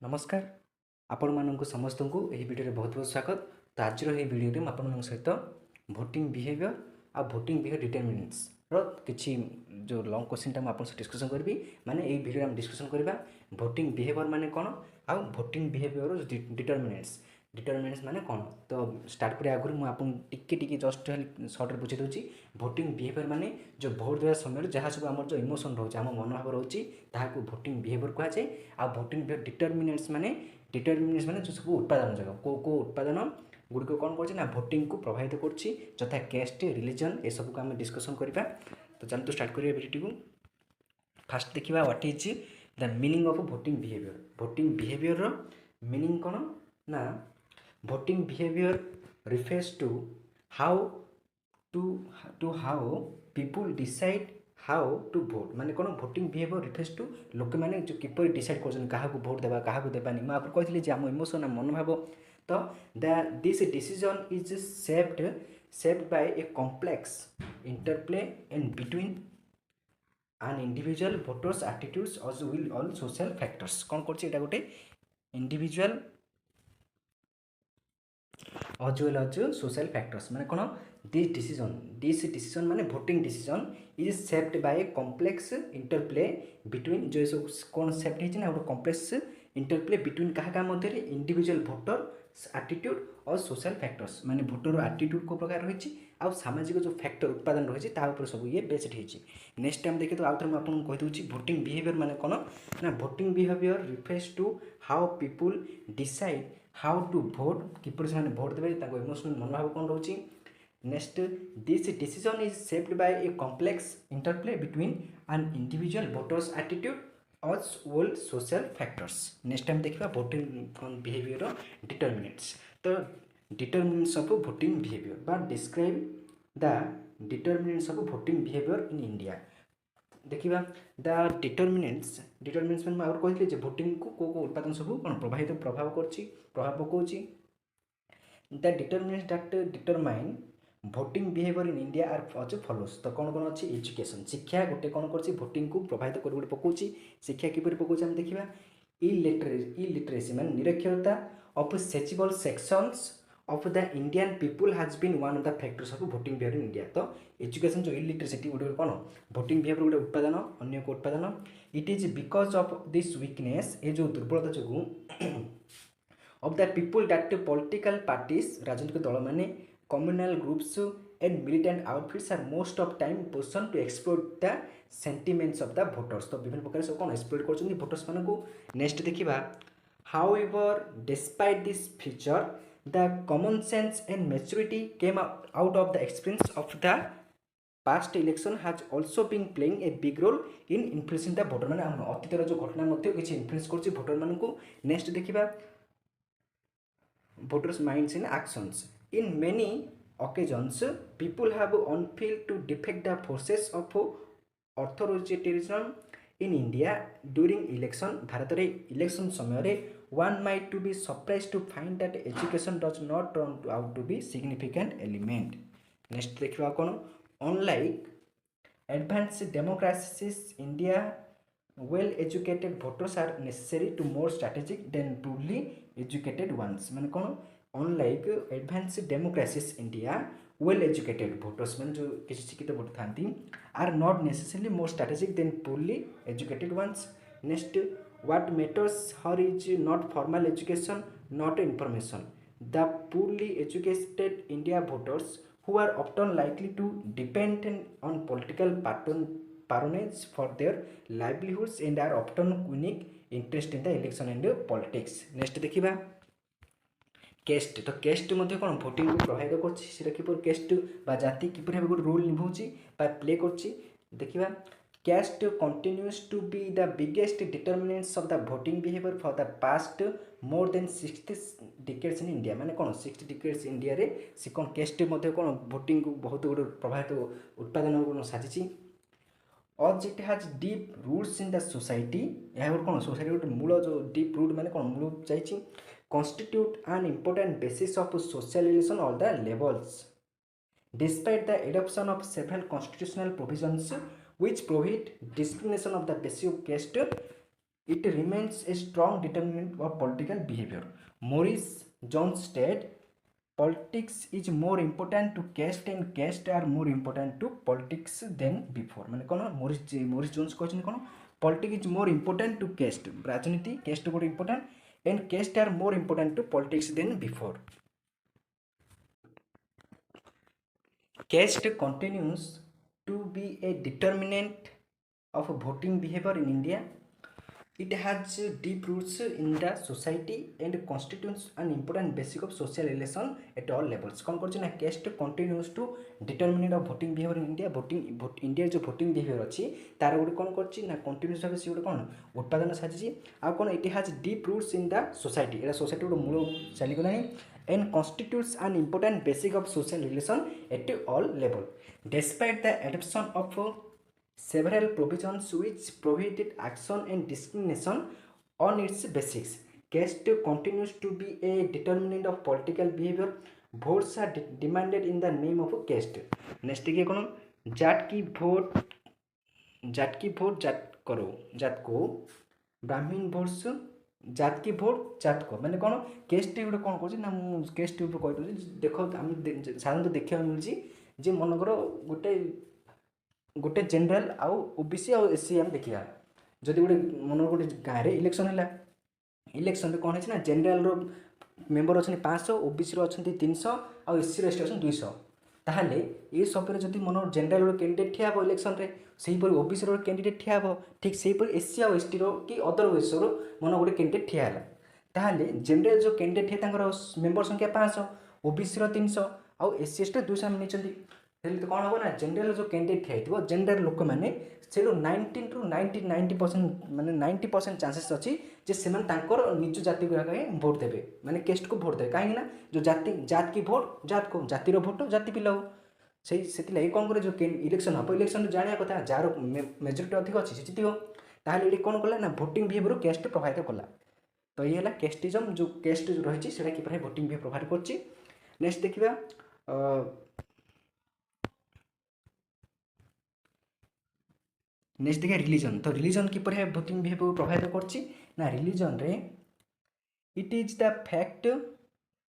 नमस्कार आपण मानक समस्त को यह वीडियो बहुत बहुत स्वागत। तो आज वीडियो में आपण सहित भोटिंग बिहेवियर आ भोटिंग बिहेवियर डिटरमिनेंट्स किसी जो लॉन्ग क्वेश्चन आप डिस्कसन करी माने यही वीडियो में डिस्कसन करवा भोटिंग बिहेवियर माने कौन आ भोटिंग बिहेवियर डिटरमिनेंट्स माने कौन। तो स्टार्ट करिया आगु मुझे टिके जस्ट सर्ट बुझे दूसरी भोटिंग बिहेवियर माने जो भोट देवा समय जहाँ सब आम जो इमोशन रोचे आम मनोभाव रोचे ताकू भोटिंग बिहेवियर कहुए। आ भोटिंग बिहेवियर डिटरमिनेंट्स माने जो सब उत्पादन जगह को उत्पादन गुड़िक कौन कर भोटिंग को प्रभावित करता कैस्ट रिलीजन ये सब को आम डिस्कसन करवा। तो चलते स्टार्ट करिए वीडियो को। फास्ट देखा what is the meaning of voting behaviour meaning कौन ना voting behavior refers to how people decide how to vote माने कौन voting behavior refers to लोक मैंने जो किपर डिसाइड कर क्या भोट देवा क्या देवानी मुझे कहली आम इमोशन आम मनोभाव। तो this decision is shaped by a complex interplay and between an individual voters attitudes as well all social factors कौन कर गोटे individual as well as social factors माने कौन this decision माने voting decision is shaped by a complex interplay between जो सब कौन shaped है ना ଗୋଟେ complex interplay between कहा मध्य individual voter attitude और social factors माने voter attitude को प्रकार रही आ सामाजिक जो फैक्टर उत्पादन रही है सब ये बेस्ड होती। नेक्स्ट टाइम देखे तो आउ थे मुझे कहीदे भोटिंग बिहेवियर माने कौन ना voting behaviour refers to how people decide how to vote किपर से भोट देवे इमोशनल मनोभाव कौन रोचे। Next this decision is shaped by a complex interplay between an individual voters attitude as well social factors। Next time देखा voting behaviour determinants. तो determinants of voting behaviour बा describe the determinants of voting behaviour in India. देखा the determinants मैंने आगे कहते voting को उत्पादन सब कौन प्रभाव पकाऊँ। The determinants that determine voting behaviour in India are as follows. तो कौन कौन अच्छी एजुकेशन शिक्षा गोटे कौन कर भोटिंग को प्रभावित कर गोटे पकाऊँ शिक्षा किपर पकाऊँ आम देखा इलिटरेसी मान निरक्षरता of sizeable sections of the Indian people has been one of the factors of voting behaviour in India. तो एजुकेशन जो इलिटरेसी गोटे कौन भोटिंग बिहेवियर गोटे उत्पादन अन्य एक उत्पादन it is because of this weakness ये जो दुर्बलता जो of the people that political parties राजनीतिक दल माने communal groups and militant outfits are most of time positioned to exploit the sentiments of the voters। तो विभिन्न प्रकार सब कौन एक्सप्लोइट कर भोटर्स मान को। नेक्स्ट देखा however despite this feature the common sense and maturity came out of the experience of the past election has also been playing a big role in influencing the voter माने अतीतर जो घटना मध्य किसी influence कर voter मान को। Next देखा voters minds and actions in many occasions people have unfilled to defect the forces of authoritarianism in India during election। Bharat रे election समय रे one might to be surprised to find that education does not turn out to be significant element। next देखिबा कोन unlike advanced democracies India well educated voters are necessary to more strategic than poorly educated ones माने कौन unlike advanced democracies India well educated voters मान जो किसी शिक्षित voter थांती are not necessarily more strategic than poorly educated ones। next what matters here is not formal education not information। the poorly educated India voters who are often likely to depend on political patronage for their livelihoods and are often unique interest in the election and politics। next देखिबा cast. तो cast मध्य कौन voting को प्रभावित कर cast जाति किपर गोटे role निभाऊँगी play कर। caste continues to be the biggest determinants of the voting behavior for the past more than 60 decades in India। माने कौन 60 decades इंडिया रे से कौन caste मध्य कौन voting को बहुत गोटे प्रभावित उत्पादन कौन साजिची। as it has deep roots in the society यह कौन सोसाइटी गोटे मूल जो deep root माने कौन मूल जाइए constitute an important basis of social relation all the levels। despite the adoption of several constitutional provisions which prohibit discrimination of the basis of caste It remains a strong determinant of political behavior. Morris Jones stated, politics is more important to caste and caste are more important to politics than before. মানে কোন Morris Jones କହିଛନ୍ତି কোন politics is more important to caste, ରାଜନୀତି caste ଗୋଟେ important and caste are more important to politics than before. Caste continues to be a determinant of voting behavior in India. It has deep roots in the society and constitutes an important basic of social relation at all levels. कौन करछि ना caste continues to determinate of voting behavior in India. India जो voting behavior अछि तार good कौन करछि ना continuous भाबे सी good कौन उत्पादन साजिछि आ कौन it has deep roots in the society. Era society good मूल चली गलानी and constitutes an important basic of social relation at all level. Despite the adoption of several provisions which prohibited action and discrimination on its basics, caste continues to be a determinant of political behavior. Votes are demanded in the name of caste. Next देखिए कौन जाट की vote Jat करो जात को, ब्राह्मण votes जात की vote जात को मैंने कौन केस्ट गोटे कौन कौन ना मुझे केस्ट कही देख आम साधारणतः देखा मिलूँ जे मनकर गोटे जेनराल आउ ओबीसी आउ एससी आम देखा जदि गोटे मन गोटे गाँव में इलेक्शन है इलेक्शन कौन है जेनराल मेम्बर अच्छा 500 ओबीसी अच्छा 300 आउ एससी एसटी अच्छा 200 ताहले ये सब जब मन जेनराल कैंडिडेट ठिया हे इलेक्शन रे सेहीपरि ओबीसी कैंडिडेट ठिया हे ठीक सेहीपरि एससी आउ एसटी कि अदर वेस्टर मन गोटे कैंडिडेट ठिया है ताहले जेनराल जो कैंडिडेट है मेम्बर संख्या 500 ओबीसी 300 आउ एससी एसटी 200 नहीं तो कौन हम ना जेनराल जो कैंडिडेट ठिया जेनराल लोक मैंने से 19 टू 90% माने 90% चांसेस अच्छी जे से निज जाति को भोट देवे माने केस्ट को भोट देवे कहीं ना जो जात की भोट जात को जातिर भोट जाति पिला से कौन करे जो इलेक्शन हम इलेक्शन जाना कथा जार मेजोरिटी अधिक अच्छी से जीत ताहले ये कौन कला ना भोटिंग बिहेवियर केस्ट प्रभावित कला तो ये है केस्टिजम जो केस्ट रही है कि भोटिंग बिहेवियर प्रभावित कर। नेक्स्ट देखा नेक्स्ट देखिए रिलीजन तो रिलीजन किपर है भोटिंग बिहेवियर प्रभावित करना रिलीजन रे it is the fact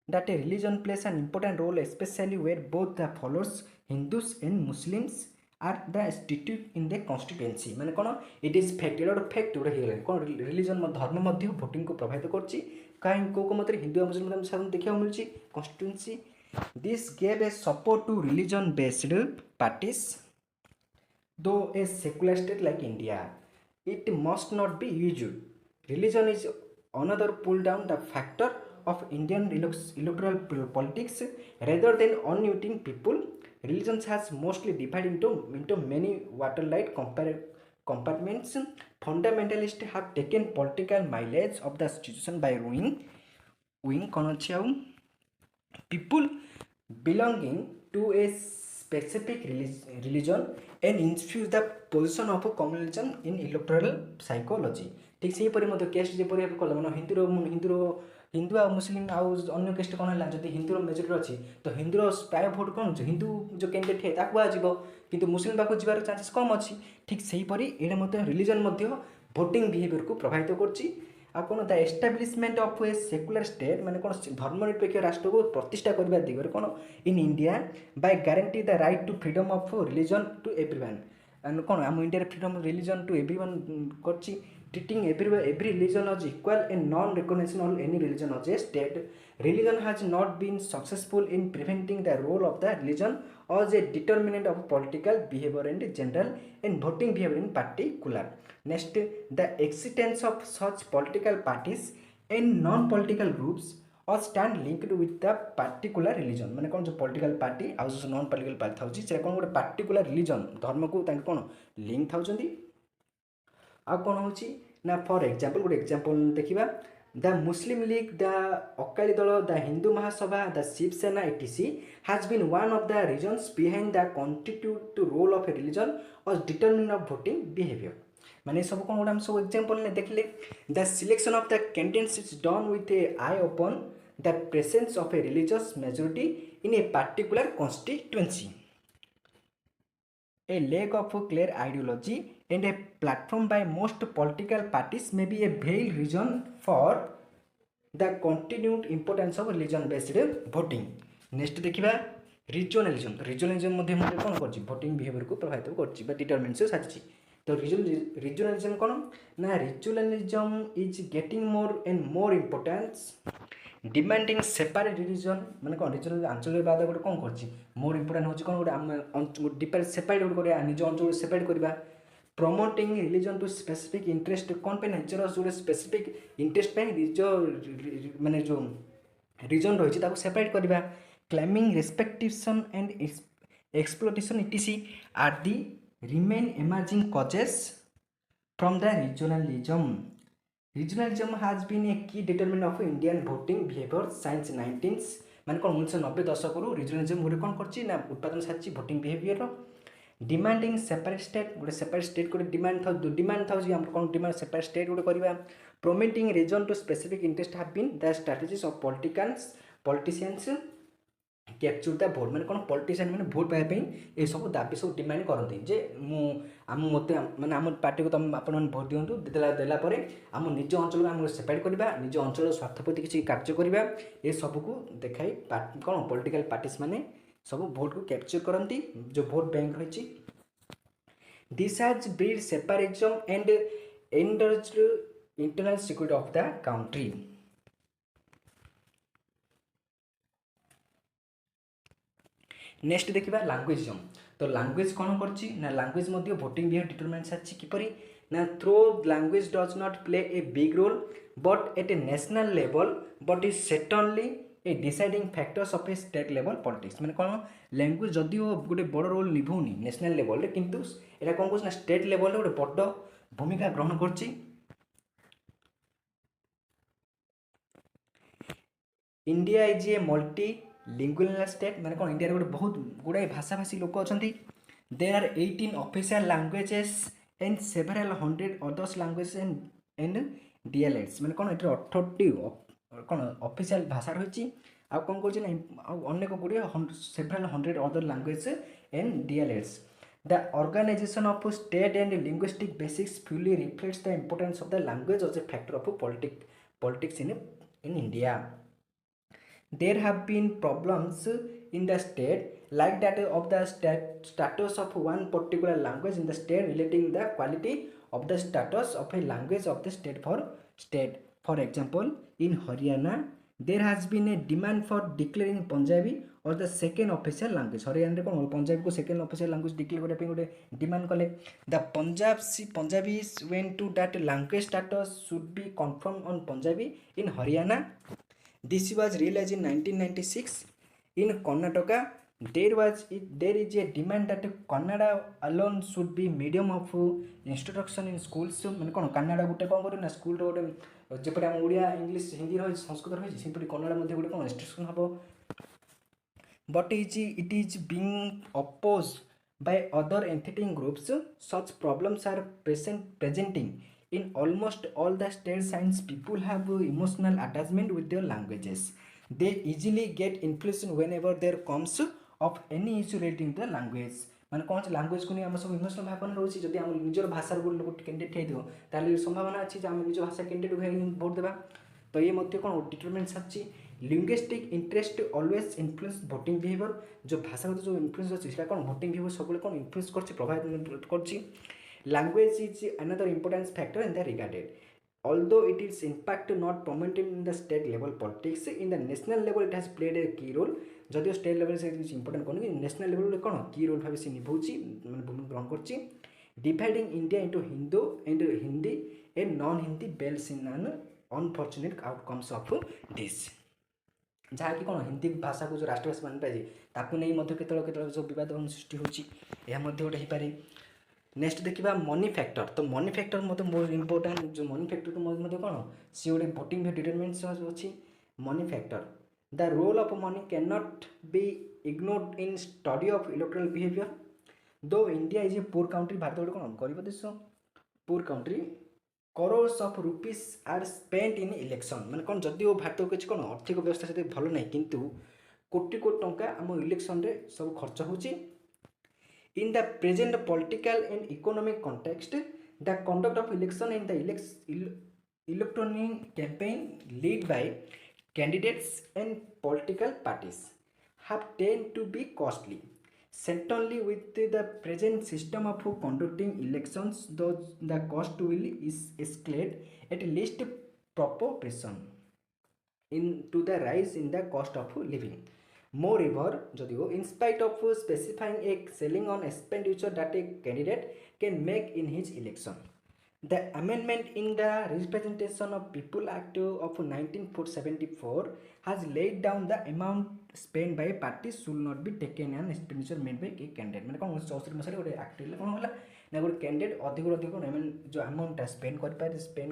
that a religion plays an important role especially where both the followers Hindus and Muslims are the institute in the constituency माने कौन it is fact Etah fact गोटे हो कौन religion धर्म मध्य voting को प्रभावित कर कहीं को मत हिंदू मुस्लिम साधारण देखा मिलूँ constituency this gave a support to religion based parties though a secular state like India it must not be used religion is another pull down the factor of Indian electoral politics rather than ununiting people. Religion has mostly divided into many watertight compartments. Fundamentalists have taken political mileage of the situation by wing people belonging to a specific religion and infuse the position of communalism in electoral psychology. ठीक से ही cast जपरी कल मैंने हिंदू आ मुस्लिम आउ अन्य cast कौन है जब Hindur majority अच्छी तो हिंदूर प्राय भोट कौन हिंदू जो कैंडिडेट है ताकू आजीव किंतु मुस्लिम पाक जीवार चांसेस कम अच्छी ठीक से हीपरी ये रिलीजन भोटिंग बिहेवियर को प्रभावित कर the establishment of a secular state माने कौन धर्मनिरपेक्ष राष्ट्र को प्रतिष्ठा करने दिगरे कौन in India by guarantee the right to freedom of religion to everyone and कौन आम India freedom of religion to everyone कर treating every religion as equal and non-recognition of any religion as a state. Religion has not been successful in preventing the role of the religion as a determinant of political behavior in general and voting behavior in particular. Next, the existence of such political parties and non-political groups or stand linked with the particular religion. माने कौन जो political party और जो non-political party था उसी कौन गोटे particular religion धर्म को कौन लिंक था आ कौन हो ना फॉर एग्जांपल गोटे एग्जांपल देखा the Muslim League the Akali Dal the Hindu Mahasabha the Shiv Sena etc has been one of the reasons behind the constitute role of a religion as determinant of voting behavior. माने सब कौन गोटे सब एग्जांपल देखले the selection of the candidates is done with A I open the presence of a religious majority in a particular constituency. A lack of clear ideology and a platform by most political parties may be a veiled reason for the continued importance of religion based voting. Next देखिए रिजनलिज्म तो रिजनलिज्म मध्य कौन कर voting behaviour को प्रभावित कर determinants साजिश तो regionalism कौन ना regionalism is getting more and more importance demanding separate religion माने कौन रिजनल आंचलिकवाद गोटे कौन कर मोर इम्पोर्टेंट होची कौन गोटे आम डिपेंड सेपरेट गोटे निज अंचल सेपरेट करवा promoting religion to specific interest कौन पे निजर जो स्पेसिफिक इंटरेस्ट पे निज माने जो रिजन रही सेपरेट करवा claiming representation and exploitation etc are the remain emerging causes from the regionalism. Regionalism has been a key determinant of Indian voting behavior since 19 मान कौन 1990 दशक रिजनलिज्म गोटे कौन कर उत्पादन सारी voting behaviour demanding separate state गोटे सेपरेट स्टेट गोटे डिमांड था कौन डिमांड सेपरेट स्टेट गोटे करवा promoting region to specific interest have been the strategies of politicians capture the vote मैंने कौन पॉलिटिशियन मैंने भोट पाइबा ये सब दाबी सब डिमांड करते जे मत मैंने आम पार्टी को तुम आप भोट दिंतु देलापर आम निज अंचल आम सेपरेट करवा निज अंचल स्वार्थ प्रति किसी कार्य करवा ये सबको देखाई कौन पॉलिटिकल पार्टीज मैंने सब भोट को कैप्चर करती जो भोट बैंक रही this has breed separatism and endangered internal security of the country. Next देखिए लैंग्वेजिज्म तो लैंग्वेज कौन कर लैंग्वेज भोटिंग बिहेवियर डिटरमिनेंट्स आछि किपरि ना through language does not play a big role but at a national level but is certainly a deciding factors of a state level politics मैंने कौन language जदिओ गोटे बड़ रोल निभाउनी नेशनल लेवल किंतु एटा कौन कर स्टेट लेवल गोटे बड़ भूमिका ग्रहण कर India is a multi lingual state मैंने कौन इंडिया गोटे बहुत गुड़ाए भाषाभाषी लोक अच्छा there are 18 official languages and several 100 others languages and dialects मैंने कौन ये 18टी कौन ऑफिशियल भाषा रही आउ कौन कर अनेक गुड़े several 100 other language and dialects. The organisation of state and linguistic basics fully reflects the importance of the language as a factor of politics in India. There have been problems in the state like that of the status of one particular language in the state relating the quality of the status of a language of the state for state. For example, in Haryana, there has been a demand for declaring Punjabi or the second official language. Haryana ko Punjabi ko second official language declare kora pe gote demand kale. The Punjabis went to that language status should be confirmed on Punjabi in Haryana. This was realized in 1996. In Karnataka, there is a demand that Kannada alone should be medium of instruction in schools. मैंने कौन कन्नाडा गोटे कौन कर school गोटे जपटे आम Odia English Hindi रही संस्कृत रही सेपटे कन्नाडा गोटे कौन इंस्ट्रक्शन हम but it is being opposed by other ethnic groups. Such problems are presenting in almost all the states since people have emotional attachment with their languages. They easily get influenced whenever there comes of any issue relating to the language. मैंने कौन से language को नहीं आम सब emotional भावना रोचे जब आम निजर भाषार गोटे कैंडिडेट हो ताले संभावना अच्छी आम निज भाषा कैंडिडेट भोट देवा तो ये कौन डिटरमिनेंट्स अच्छी linguistic interest always influence voting behaviour जो भाषागत जो इन्फ्लुएंस अच्छी कौन भोटिंग बिहेवियर सब कौन इन्फ्लुएंस कर प्रभावित कर. Language is another important factor in the regarded. Although it is in fact not prominent in the state level politics, in the national level it has played a key role. जदिव state level से important कौन कि national level कौन की role भाव से निभाऊँगी मैंने भूमिका ग्रहण कर dividing India into Hindu and Hindi and non Hindi belts in an unfortunate outcomes of this जहाँकि कौन हिंदी भाषा को जो राष्ट्रभाषा मान पाए ताकू नहीं केतल जो बद सृष्टि होती गोटे हो पारे. नेक्स्ट देखा मनी फैक्टर तो मनी फैक्टर मतलब बहुत इंपोर्टेंट जो मनी फैक्टर तो कौन सी गोटे भोटिंग डिटरमिनेंट्स अच्छी money factor. The role of money can not be ignored in study of electoral behaviour. Though India is a poor country Bharat गोटे कौन गरीब देश poor country crores of rupees are spent in election मैंने कौन जदिव भारत किसी कौन आर्थिक व्यवस्था से भल ना किंतु कोटी कोटी टंका आम इलेक्शन रे सब खर्च होची. In the present political and economic context, the conduct of election and the electronic campaign led by candidates and political parties have tend to be costly. Certainly, with the present system of conducting elections, the cost will is escalate at least proportion into the rise in the cost of living. Moreover, in spite of specifying a ceiling on expenditure that a candidate can make in his election, the amendment in the Representation of People Act of 1974 has laid down the amount spent by parties should not be taken an expenditure made by a candidate. ମାନେ କ'ଣ 64 ମସିହାରେ ଗୋଟେ act ହେଲା କ'ଣ ହେଲା ନା ଗୋଟେ candidate ଅଧିକରୁ ଅଧିକ ଯେଉଁ ଆମାଉଣ୍ଟଟା ସ୍ପେଣ୍ଡ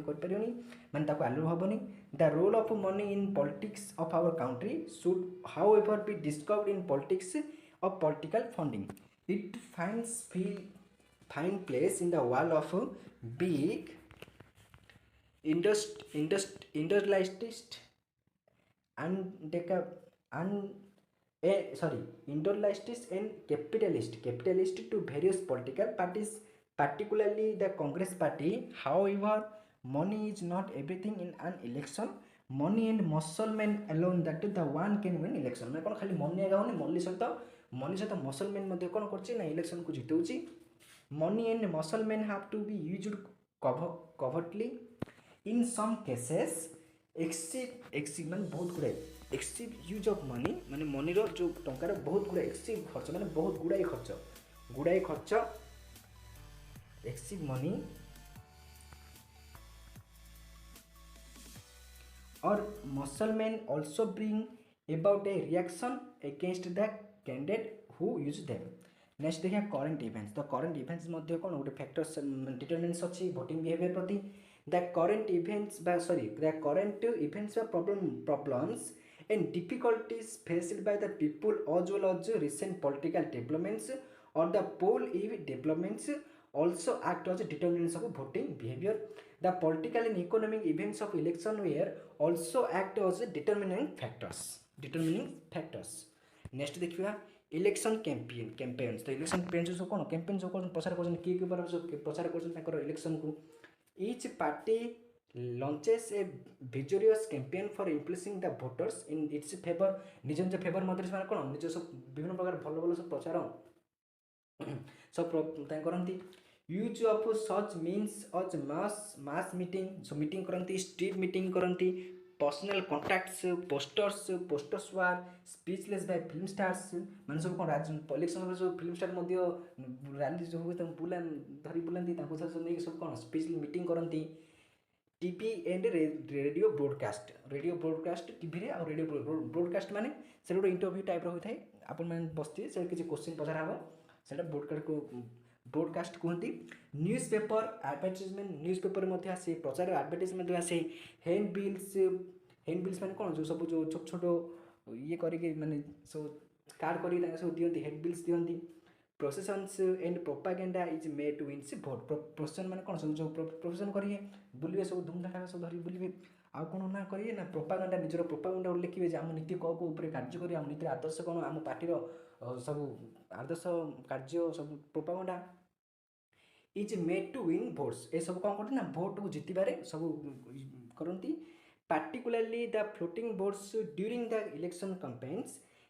କରିପାରିବନି ମାନେ ତାକୁ ଆଲୁ ହେବନି. The role of money in politics of our country should however be discovered in politics of political funding. It find place in the world of big industrialist and industrialists and capitalist to various political parties, particularly the Congress party. However, money is not everything in an election. Money and muscle men alone that the one can win election. ମାନେ କ'ଣ ଖାଲି money ଏକା ହେଉନି, money ସହିତ ମସଲ main ମଧ୍ୟ କ'ଣ କରୁଛି ନା ଇଲେକ୍ସନକୁ ଜିତଉଛି. Money and muscle men have to be used covertly. In some cases, excessive ମାନେ ବହୁତ ଗୁଡ଼ାଏ excessive use of money ମାନେ ମନିର ଯେଉଁ ଟଙ୍କାର ବହୁତ ଗୁଡ଼ାଏ excessive ଖର୍ଚ୍ଚ ମାନେ ବହୁତ ଗୁଡ଼ାଏ ଖର୍ଚ୍ଚ excessive money or muscle men also bring about a reaction against the candidate who use them. Next देखिए करेन्ट इभेन्ट्स. तो करेन्ट इभेन्ट्स मध्य कौन गोटे फैक्टर्स डिटरमिनेंट्स अच्छी भोटिंग बिहेवियर प्रति. The current events problems and difficulties faced by the people as well as recent political developments or the poll developments also act as determinants of voting behavior. The political and economic events of election were also act as determining factors. Next देखिए election campaigns. तो election campaign जो कौन campaign जो कौन प्रचार कर प्रचार कर इलेक्शन को each party launches a vigorous campaign for influencing the voters in its favor. निज निज फेवर मध्य से कौन निज सब विभिन्न प्रकार भल भल सब प्रचार सब करती. Use of such means as mass meeting meeting करती, स्ट्रीट मीटिंग करती, personal contacts, posters war, speechless by film stars माने सब कौन इलेक्शन सब फिल्म स्टार मध्य रैली जो हुए धरी बुलाती नहीं सब कौन स्पीच मीटिंग करती. TV and radio broadcast TV रे और रेडियो ब्रोडकास्ट माने से गोटे इंटरव्यू टाइप होता है. आपण मैंने बसते से किसी क्वेश्चन पचार हम से ब्रोडकास्ट कहते. News paper advertisement news paper मध्य आसे प्रचार एडवर्टाइजमेंट आसे. हैंड बिल्स माने कौन जो सब जो छोट छोट ये करके माने सब कार्ड करके सब दियंती हैंड बिल्स दियंती. Processions and propaganda is made to win vote. Procession मैंने कौन सब जो प्रोसेसन करेंगे बुलवे सब धूमधाम सब धरी बुलवे आउ कौन ना करेंगे ना प्रोपागेंडा निजर प्रोपागेंडा लिखे आम नीति कौ कार्य करेंगे आम नीति आदर्श कौन आम पार्टीर सब आदर्श कार्य सब propaganda is made to win votes. ये सब कौन करते ना भोट को जितबारे सब करती. Particularly the floating votes during the election campaigns.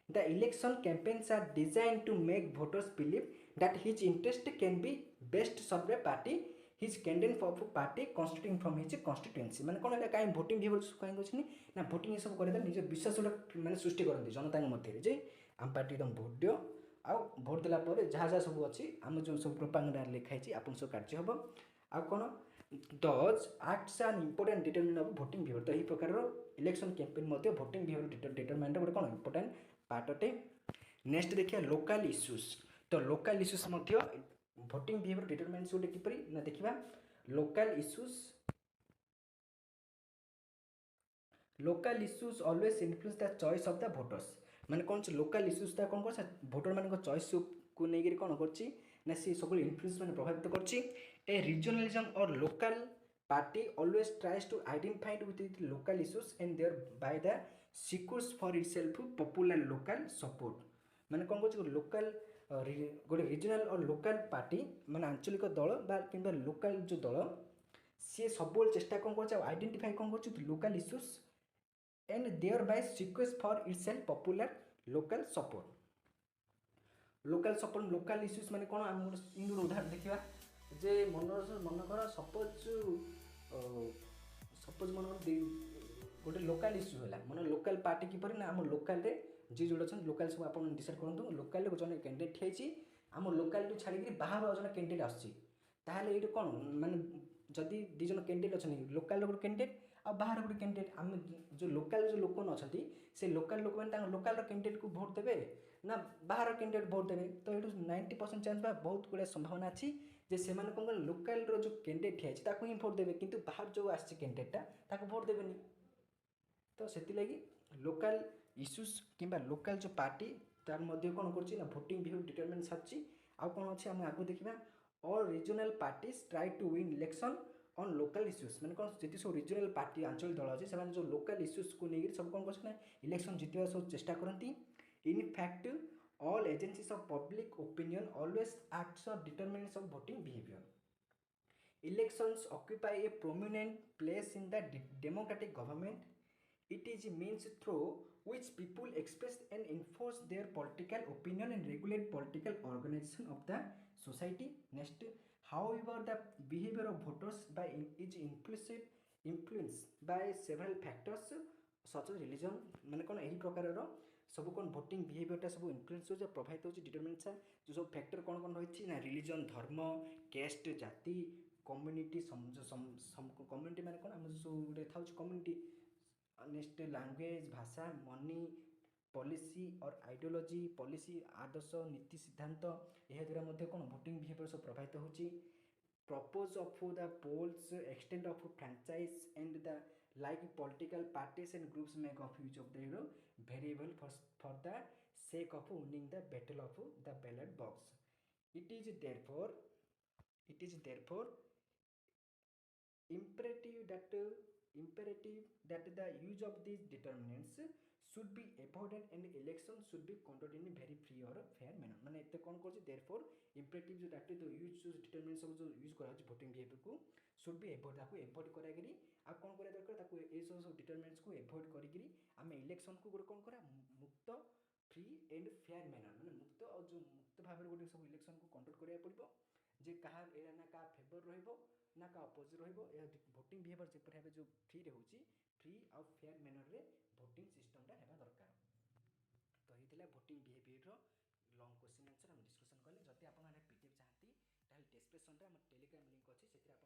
The election campaigns are designed to make voters believe that his interest can be best served by party, his candidate for party constituting from his constituency. माने कौन है कहीं voting behaviour कहीं अच्छी ना voting ये सब करते निज विश्वास गोटे मैंने सृष्टि करती जनता मध्य जे आम पार्टी तुम भोट दियो आउ भोट देला जहाँ जहाँ सब अच्छी आम जो सब प्रोपागेंडा लिखाई आपर सब कार्य हम आउ कौन does acts an important determinant of voting behavior. तो यही प्रकार इलेक्शन कैंपेन मध्य भोटिंग बिहेवियर डिटरमिनेंट गोटे कौन इंपोर्टेंट पार्ट अटे. नेक्स्ट देखिए लोकल इश्यूज. तो लोकल इश्यूज मध्य भोटिंग बिहेवियर डिटरमिनेंट्स गोटे किपरि ना देखिबा. Local issues always influence the choice of the voters. माने कौन लोकल इश्यूज ता कौन कर भोटर मान चॉइस को लेकर कौन करछि ना सी सब इन्फ्लुएंस माने प्रभावित करछि. ए रीजनलिज्म और local party always tries to identify with the local issues and thereby secures for itself popular local support. माने कौन कर लोकल गोटे रिजनाल और लोकल पार्टी माने आंचलिक दल बा किंबा लोकल जो दल सी सब चेष्टा कौन कर आइडेंटिफाई कौन कर local issues and there by request for it self popular local support local issues माने कौन आम गोटे उदाहरण देखा जे मनकर सपोज मन गोटे लोकल इश्यू है मन लोकल पार्टी किपर ना आम लोकल जी जोड़े अच्छा लोकल सब आप डिसाइड करूँ लोकल जन कैंडिडेट ठेची आम लोकल छाड़ी बाहर जन कैंडिडेट आसले ये कौन माने जदि दी जन कैंडिडेट अच्छा लोकल गोटे कैंडिडेट आ बाहर गोटे कैंडिडेट आम जो लोकल जो लोक अच्छा से लोकल लोक मैंने लोकल कैंडिडेट को भोट देवे ना बाहर कैंडिडेट भोट देवे तो ये 90% चान्स बा बहुत गुड़ा संभावना अच्छी जे से कौन कर लोकल जो कैंडिडेट ठिया ही भोट देवे किंतु बाहर जो आसी कैंडिडेटा भोट देवेनि तो से लोकल इश्यूज किंबा लोकल जो पार्टी तार मध्य कौन कर भोटिंग बिहेवियर डिटरमिनेंट सारी आउ कौन अच्छे आम आगे देखा all regional parties try to win election on local issues मैंने कौन जी सब रिजनल पार्टी आंचलिक दल अच्छे से जो लोकल इश्यूज को लेकर सब कौन कर इलेक्शन जितवा सब चेष्टा करती in fact all agencies of public opinion always acts of determinants of voting behavior. Elections occupy a prominent place in the democratic government. It is a means through which people express and enforce their political opinion and regulate political organization of the society. Next, however, the behavior of voters is influenced by several factors such as religion. माने कौन यही प्रकार सब कौन voting बिहेवियरटा सब influence हो प्रभावित हो डिटरमिनेंट्स जो सब फैक्टर कौन कौन रही ना रिलीजन धर्म कैस्ट जाति कम्युनिटी कम्युनिटी माने कौन आम जो गोटे था कम्युनिटी नेक्स्ट लैंग्वेज भाषा मनी पॉलिसी और आइडियोलॉजी पॉलिसी आदर्श नीति सिद्धांत यह द्वारा कौन भोटिंग बिहेवियर सब प्रभावित होची purpose of the polls extent of franchise and the like political parties and groups make of use of the variable for the sake of winning the battle of the ballot box. It is therefore imperative that the use of these determinants should be avoided and elections should be conducted in a very free or fair manner. माने इतने कौन कर therefore imperative जो that the use determinants सब जो use करा voting behavior को should be avoid ताको avoid करा करी आ कौन करा दरकार ताको ए सब determinants को avoid करी करी आमे इलेक्शन को गोटे कौन करा मुक्त फ्री एंड फेयर मैनर माने मुक्त और जो मुक्त भाव गोटे सब इलेक्शन को कंडक्ट करिया पड़िबो जे कहा एरा ना का फेवर रहइबो ना का अपोजिट भोटिंग बिहेवियर जो भाव जो फ्री होची फ्री आउ फेयर मैनर रे भोटिंग सिस्टमटा हेबा दरकार तो ये voting behaviour long question answer हम डिस्कसन कले जदि आप पीडीएफ चाहती डिस्क्रिप्शन रे हम टेलीग्राम लिंक अच्छी से